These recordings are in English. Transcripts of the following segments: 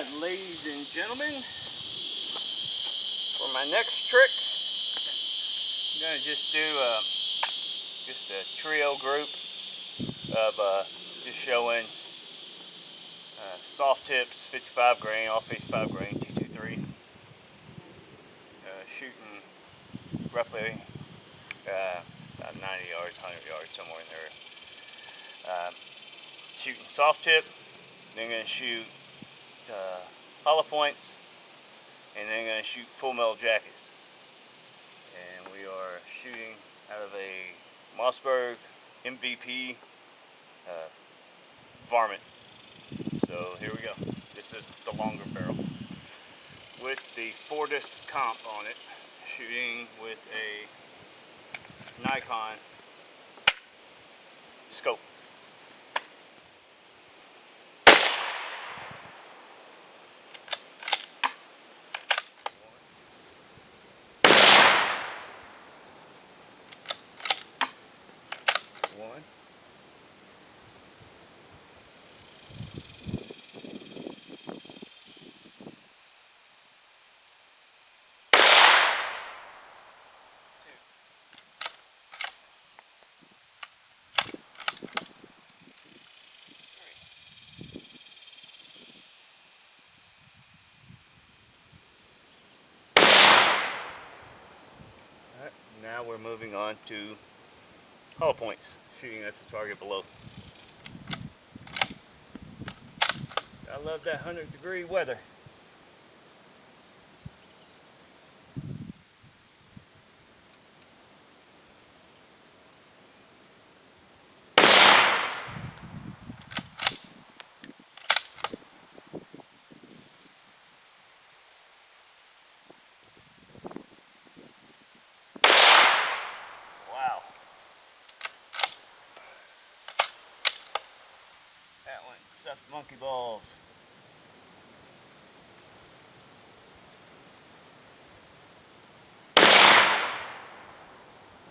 Alright, ladies and gentlemen, for my next trick, I'm going to just do just a trio group of just showing soft tips, 55 grain, all 55 grain, 223, shooting roughly about 90 yards, 100 yards, somewhere in there. Shooting soft tip, then going to shoot hollow points, and then going to shoot full metal jackets. And we are shooting out of a Mossberg MVP varmint. So here we go. This is the longer barrel with the Fortis comp on it, shooting with a Nikon scope. One. Alright, now we're moving on to hollow points, shooting at the target below. I love that 100-degree weather. Wow. That one sucked monkey balls.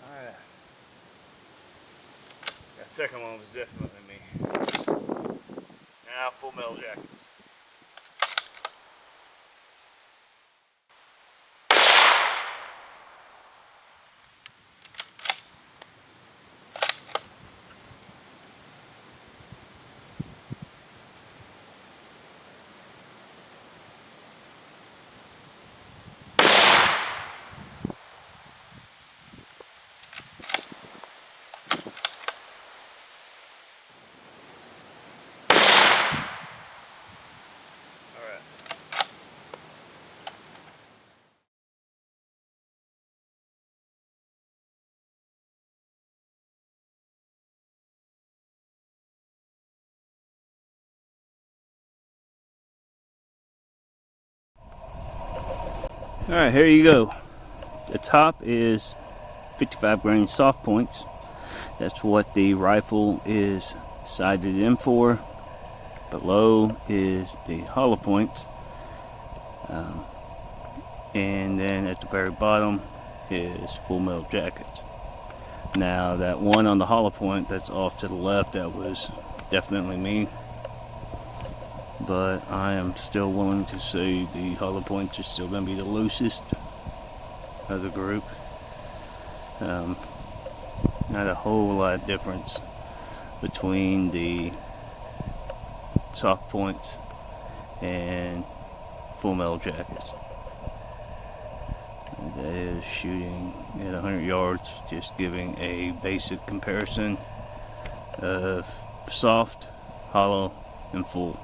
Alright. That second one was definitely me. Now full metal jackets. Alright, here you go. The top is 55 grain soft points. That's what the rifle is sighted in for. Below is the hollow points. And then at the very bottom is full metal jackets. Now that one on the hollow point that's off to the left, that was definitely me. But I am still willing to say the hollow points are still going to be the loosest of the group. Not a whole lot of difference between the soft points and full metal jackets. And that is shooting at 100 yards, just giving a basic comparison of soft, hollow, and full.